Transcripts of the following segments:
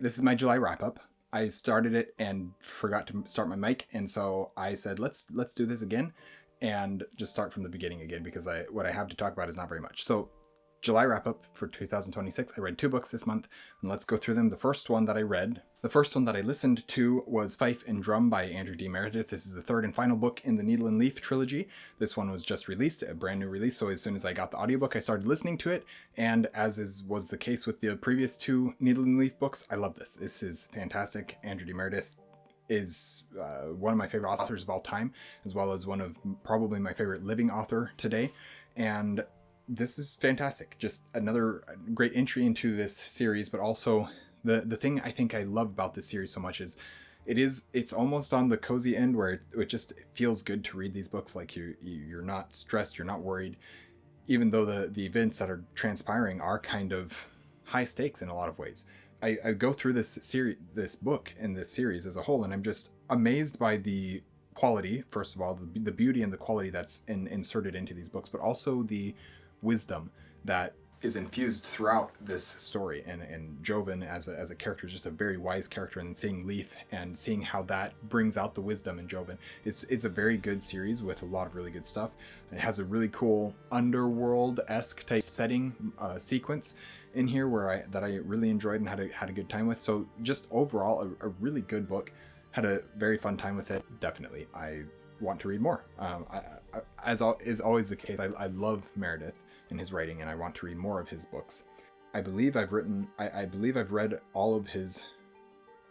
this is my July wrap up. I started it and forgot to start my mic, and so I said let's do this again and just start from the beginning again, because what I have to talk about is not very much. So July wrap up for 2026. I read 2 books this month, and let's go through them. The first one that I listened to was Fife and Drum by Andrew D. Meredith. This is the third and final book in the Needle and Leaf trilogy. This one was just released, a brand new release, so as soon as I got the audiobook, I started listening to it, and was the case with the previous 2 Needle and Leaf books, I love this. This is fantastic. Andrew D. Meredith is one of my favorite authors of all time, as well as one of probably my favorite living author today, and this is fantastic. Just another great entry into this series, but also the thing I think I love about this series so much is it's almost on the cozy end, where it just feels good to read these books. Like you're not stressed, you're not worried, even though the events that are transpiring are kind of high stakes in a lot of ways. I go through this book and this series as a whole, and I'm just amazed by the quality, first of all, the beauty and the quality that's inserted into these books, but also the wisdom that is infused throughout this story. And Joven as a character is just a very wise character, and seeing Leaf and seeing how that brings out the wisdom in Joven. It's a very good series with a lot of really good stuff. It has a really cool underworld-esque type setting sequence in here where I really enjoyed and had a good time with. So just overall a really good book. Had a very fun time with it. Definitely I want to read more. As is always the case, I love Meredith in his writing, and I want to read more of his books. I believe I've read all of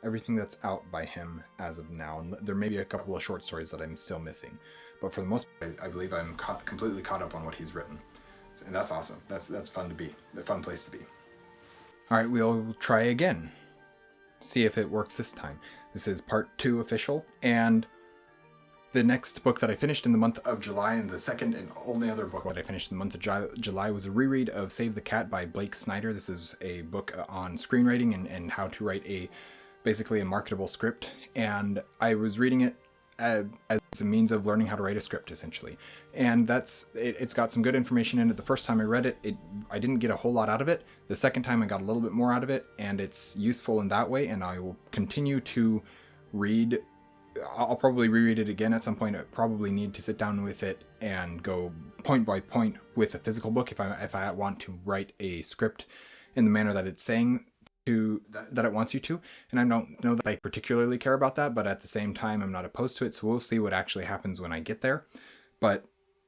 everything that's out by him as of now, and there may be a couple of short stories that I'm still missing, but for the most part, I believe I'm completely caught up on what he's written, and that's awesome. That's fun to be, a fun place to be. All right, we'll try again. See if it works this time. This is part 2 official, and the next book that I finished in the month of July, and the second and only other book that I finished in the month of July, was a reread of Save the Cat by Blake Snyder. This is a book on screenwriting and how to write basically a marketable script. And I was reading it as a means of learning how to write a script, essentially. And it's got some good information in it. The first time I read it, I didn't get a whole lot out of it. The second time I got a little bit more out of it, and it's useful in that way. And I will continue to read. I'll probably reread it again at some point. I probably need to sit down with it and go point by point with a physical book if I want to write a script in the manner that it's saying that it wants you to. And I don't know that I particularly care about that, but at the same time, I'm not opposed to it. So we'll see what actually happens when I get there. But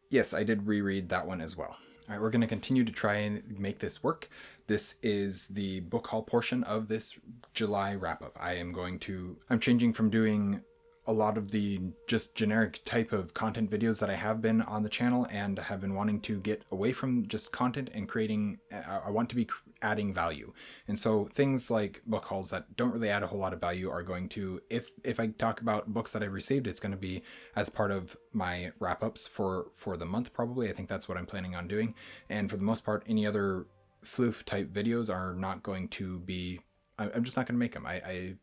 yes, I did reread that one as well. All right, we're going to continue to try and make this work. This is the book haul portion of this July wrap up. I'm changing from doing a lot of the just generic type of content videos that I have been on the channel, and have been wanting to get away from just content and creating. I want to be adding value, and so things like book hauls that don't really add a whole lot of value are going to, if I talk about books that I've received, it's going to be as part of my wrap-ups for the month, probably. I think that's what I'm planning on doing, and for the most part, any other floof type videos are not going to be. I'm just not going to make them. I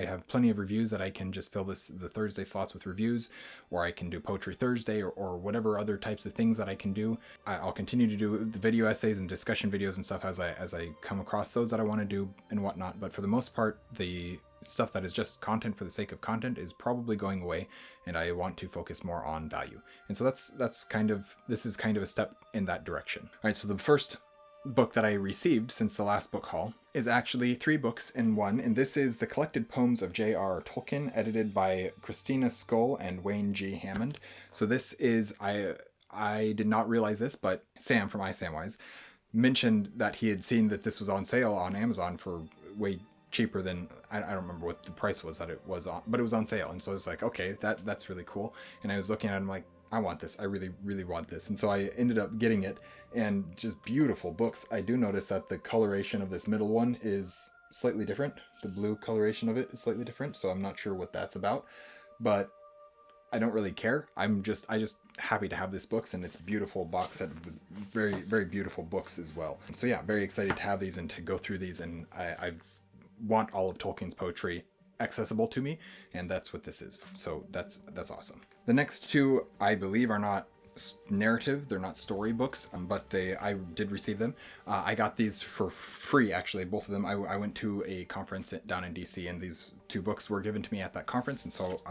have plenty of reviews that I can just fill the Thursday slots with reviews, or I can do Poetry Thursday, or whatever other types of things that I can do. I'll continue to do the video essays and discussion videos and stuff as I come across those that I want to do and whatnot. But for the most part, the stuff that is just content for the sake of content is probably going away, and I want to focus more on value. And so this is kind of a step in that direction. All right, so the first book that I received since the last book haul is actually 3 books in one, and this is The Collected Poems of J.R.R. Tolkien, edited by Christina Skoll and Wayne G. Hammond. So this is, I did not realize this, but Sam from iSamwise mentioned that he had seen that this was on sale on Amazon for way cheaper than, I don't remember what the price was that it was on, but it was on sale. And so I was like, okay, that's really cool. And I was looking at it, I'm like, I want this. I really, really want this. And so I ended up getting it, and just beautiful books. I do notice that the coloration of this middle one is slightly different. The blue coloration of it is slightly different. So I'm not sure what that's about, but I don't really care. I just happy to have this books, and it's a beautiful box set with very, very beautiful books as well. So yeah, very excited to have these and to go through these. And I want all of Tolkien's poetry accessible to me, and that's what this is. So that's awesome. The next 2, I believe, are not narrative. They're not story books, but I did receive them. I got these for free, actually, both of them. I went to a conference down in DC, and these 2 books were given to me at that conference, and so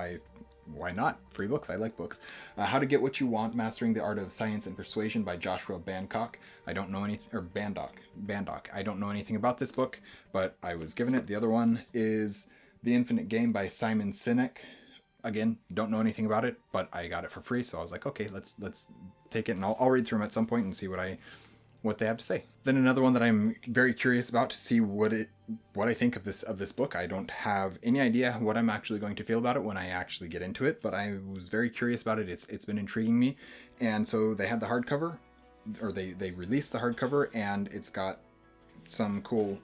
why not? Free books. I like books. How to Get What You Want, Mastering the Art of Science and Persuasion by Joshua Bancock. I don't know anything, or Bandock. I don't know anything about this book, but I was given it. The other one is The Infinite Game by Simon Sinek. Again, don't know anything about it, but I got it for free, so I was like, okay, let's take it, and I'll read through them at some point and see what they have to say. Then another one that I'm very curious about to see what I think of this book. I don't have any idea what I'm actually going to feel about it when I actually get into it, but I was very curious about it. It's been intriguing me, and so they had the hardcover, or they released the hardcover, and it's got some cool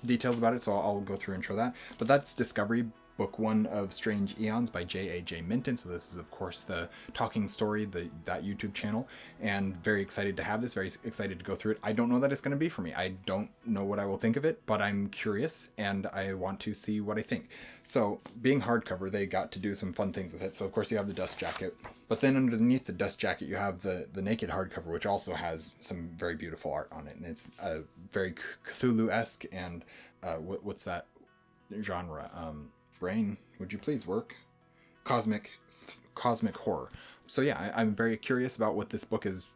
details about it, so I'll go through and show that. But that's Discovery, Book 1 of Strange Eons by J.A.J. Minton. So this is, of course, the Talking Story, that YouTube channel, and very excited to have this, very excited to go through it. I don't know that it's going to be for me. I don't know what I will think of it, but I'm curious, and I want to see what I think. So, being hardcover, they got to do some fun things with it. So, of course, you have the dust jacket, but then underneath the dust jacket, you have the naked hardcover, which also has some very beautiful art on it, and it's very Cthulhu-esque, and what's that genre? Brain, would you please work? Cosmic horror. So yeah, I'm very curious about what this book is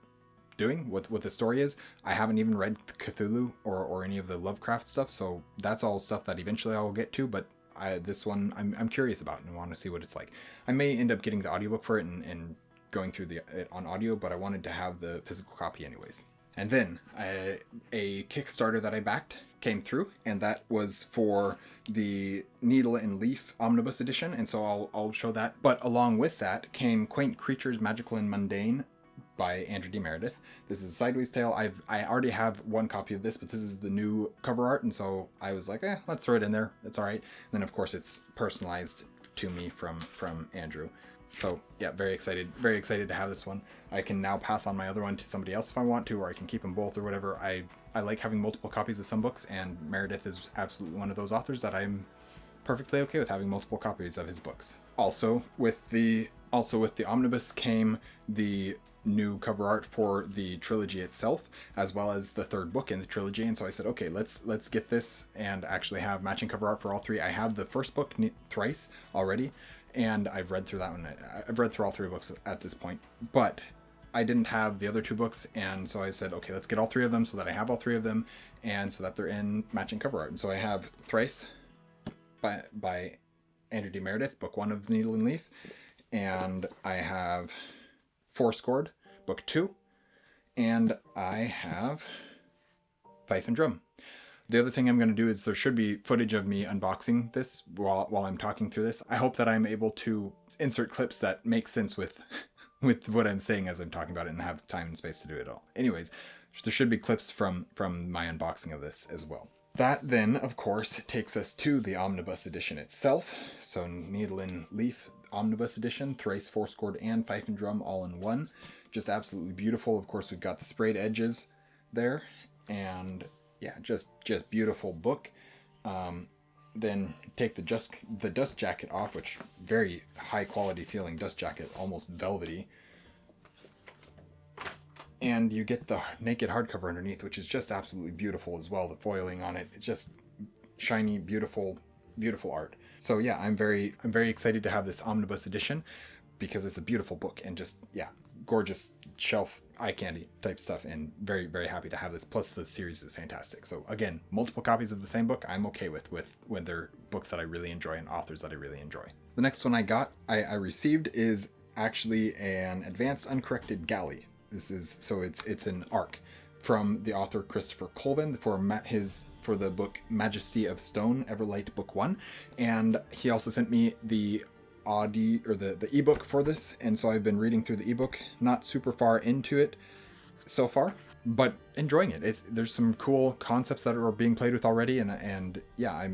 doing, what the story is. I haven't even read Cthulhu or any of the Lovecraft stuff, so that's all stuff that eventually I will get to, but this one I'm curious about and want to see what it's like. I may end up getting the audiobook for it and going through it on audio, but I wanted to have the physical copy anyways. And then a Kickstarter that I backed came through, and that was for the Needle and Leaf Omnibus Edition, and so I'll show that. But along with that came Quaint Creatures, Magical and Mundane by Andrew D. Meredith. This is a Sideways Tale. I already have one copy of this, but this is the new cover art, and so I was like, let's throw it in there. It's all right. And then, of course, it's personalized to me from Andrew. So yeah, very excited to have this one. I can now pass on my other one to somebody else if I want to, or I can keep them both or whatever. I like having multiple copies of some books, and Meredith is absolutely one of those authors that I'm perfectly okay with having multiple copies of his books. Also with the omnibus came the new cover art for the trilogy itself, as well as the 3rd book in the trilogy, and so I said, okay, let's get this and actually have matching cover art for all 3. I have the first book, Thrice, already, and I've read through that one. I've read through all 3 books at this point, but I didn't have the other 2 books, and so I said, okay, let's get all 3 of them so that I have all 3 of them, and so that they're in matching cover art. And so I have Thrice by Andrew D. Meredith, book 1 of Needle and Leaf, and I have Fourscored, book 2, and I have Fife and Drum. The other thing I'm going to do is there should be footage of me unboxing this while I'm talking through this. I hope that I'm able to insert clips that make sense with what I'm saying as I'm talking about it and have time and space to do it all. Anyways, there should be clips from my unboxing of this as well. That then, of course, takes us to the Omnibus Edition itself. So Needle and Leaf Omnibus Edition, Thrice, Fourscored, and Fife and Drum all in one. Just absolutely beautiful. Of course, we've got the sprayed edges there, and yeah, just beautiful book. Then take the dust jacket off, which very high quality feeling dust jacket, almost velvety. And you get the naked hardcover underneath, which is just absolutely beautiful as well. The foiling on it, it's just shiny, beautiful art. So yeah, I'm very excited to have this omnibus edition because it's a beautiful book and just, yeah, gorgeous shelf eye candy type stuff, and very, very happy to have this. Plus the series is fantastic. So again, multiple copies of the same book I'm okay with when they're books that I really enjoy and authors that I really enjoy. The next one I received is actually an advanced uncorrected galley. This is, so it's an ARC from the author Christopher Colvin for the book Majesty of Stone, Everlight Book 1, and he also sent me the audio or the ebook for this, and so I've been reading through the ebook, not super far into it so far, but enjoying it. There's some cool concepts that are being played with already, and yeah,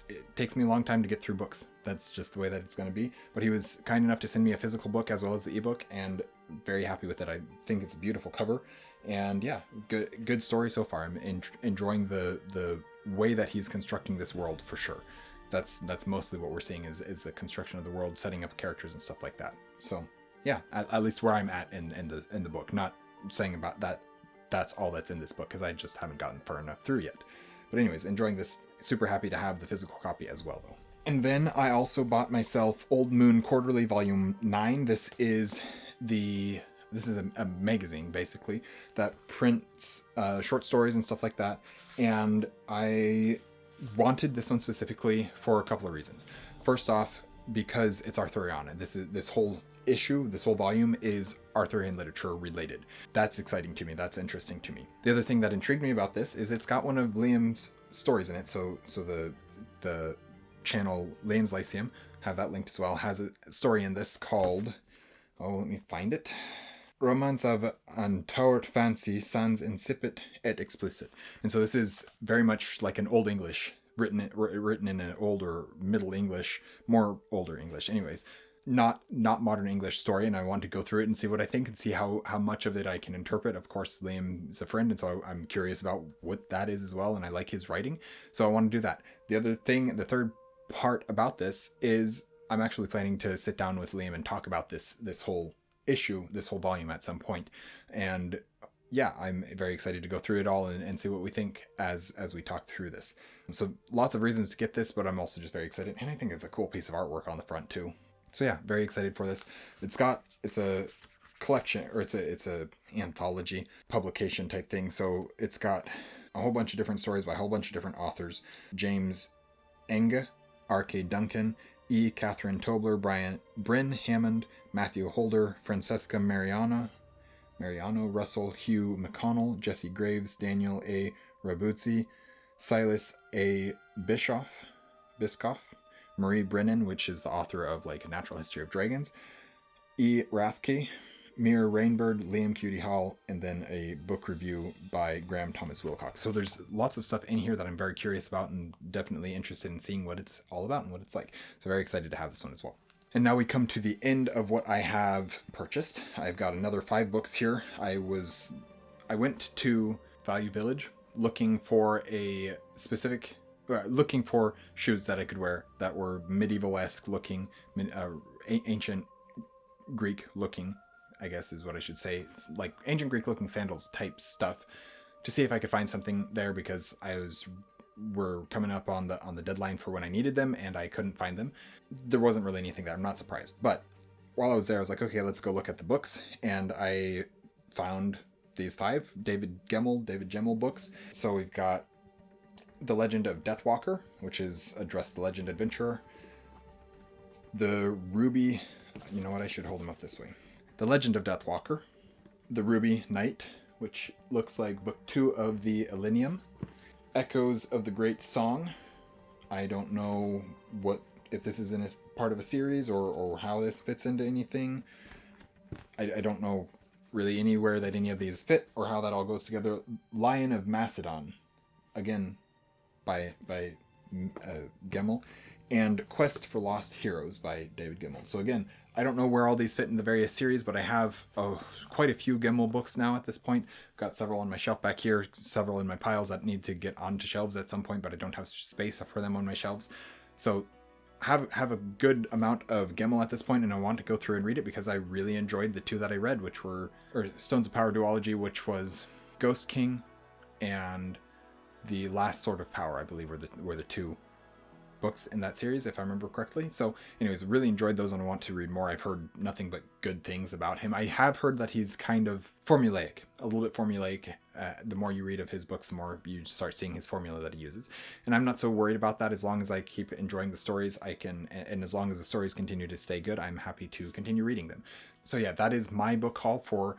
it takes me a long time to get through books. That's just the way that it's going to be. But he was kind enough to send me a physical book as well as the ebook, and very happy with it. I think it's a beautiful cover, and yeah, good story so far. I'm enjoying the way that he's constructing this world for sure. That's mostly what we're seeing is the construction of the world, setting up characters and stuff like that. So yeah, at least where I'm at in the book. Not saying about that that's all that's in this book, because I just haven't gotten far enough through yet. But anyways, enjoying this. Super happy to have the physical copy as well, though. And then I also bought myself Old Moon Quarterly Volume 9. This is a magazine, basically, that prints short stories and stuff like that. And I wanted this one specifically for a couple of reasons. First off, because it's Arthurian, and this whole issue, this whole volume is Arthurian literature related. That's exciting to me. That's interesting to me. The other thing that intrigued me about this is it's got one of Liam's stories in it. So the channel Liam's Lyceum, have that linked as well, has a story in this called, let me find it. Romance of Untoward Fancy, sans incipit et explicit. And so this is very much like an Old English, written in an older Middle English, more older English. Anyways, not modern English story, and I want to go through it and see what I think and see how much of it I can interpret. Of course, Liam's a friend, and so I'm curious about what that is as well, and I like his writing, so I want to do that. The third part about this is I'm actually planning to sit down with Liam and talk about this whole issue, this whole volume at some point. And yeah, I'm very excited to go through it all and see what we think as we talk through this. So lots of reasons to get this, but I'm also just very excited, and I think it's a cool piece of artwork on the front too. So yeah, very excited for this. It's a collection, or it's a anthology publication type thing. So it's got a whole bunch of different stories by a whole bunch of different authors: James Enge, R.K. Duncan, E. Catherine Tobler, Bryn Hammond, Matthew Holder, Francesca Mariano, Russell Hugh McConnell, Jesse Graves, Daniel A. Rabuzzi, Silas A. Biscoff, Marie Brennan, which is the author of like A Natural History of Dragons, E. Rathke, Mir Rainbird, Liam Cutie Hall, and then a book review by Graham Thomas Wilcox. So there's lots of stuff in here that I'm very curious about and definitely interested in seeing what it's all about and what it's like. So very excited to have this one as well. And now we come to the end of what I have purchased. I've got another 5 books here. I went to Value Village looking for shoes that I could wear that were medieval-esque looking, ancient Greek looking, I guess is what I should say. It's like ancient Greek looking sandals type stuff, to see if I could find something there, because we're coming up on the deadline for when I needed them, and I couldn't find them. There wasn't really anything there. I'm not surprised. But while I was there, I was like, okay, let's go look at the books, and I found these 5 David Gemmell books. So we've got The Legend of Deathwalker, which is Address the Legend Adventurer. The Ruby, you know what, I should hold them up this way. The Legend of Deathwalker, The Ruby Knight, which looks like book 2 of the Elenium, Echoes of the Great Song. I don't know if this is in a part of a series or how this fits into anything. I don't know really anywhere that any of these fit or how that all goes together. Lion of Macedon, again by Gemmell, and Quest for Lost Heroes by David Gemmell. So again, I don't know where all these fit in the various series, but I have quite a few Gemmell books now at this point. I've got several on my shelf back here, several in my piles that need to get onto shelves at some point, but I don't have space for them on my shelves. So have a good amount of Gemmell at this point, and I want to go through and read it because I really enjoyed the 2 that I read, which were Stones of Power duology, which was Ghost King, and The Last Sword of Power, I believe were the 2 books in that series, if I remember correctly. So anyways, really enjoyed those and I want to read more. I've heard nothing but good things about him. I have heard that he's kind of formulaic, a little bit formulaic. The more you read of his books, the more you start seeing his formula that he uses. And I'm not so worried about that. As long as I keep enjoying the stories, and as long as the stories continue to stay good, I'm happy to continue reading them. So yeah, that is my book haul for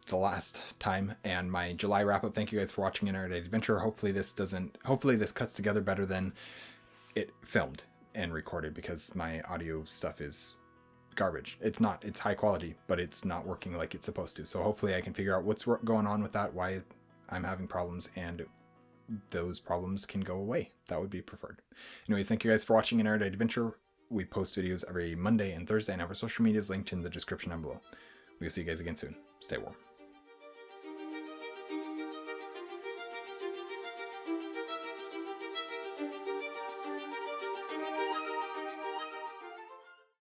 the last time and my July wrap up. Thank you guys for watching an Erudite Adventure. Hopefully this cuts together better than it filmed and recorded, because my audio stuff is garbage. It's high quality, but it's not working like it's supposed to. So hopefully I can figure out what's going on with that, why I'm having problems, and those problems can go away. That would be preferred. Anyways, thank you guys for watching an Erudite Adventure. We post videos every Monday and Thursday, and our social media is linked in the description down below. We'll see you guys again soon. Stay warm.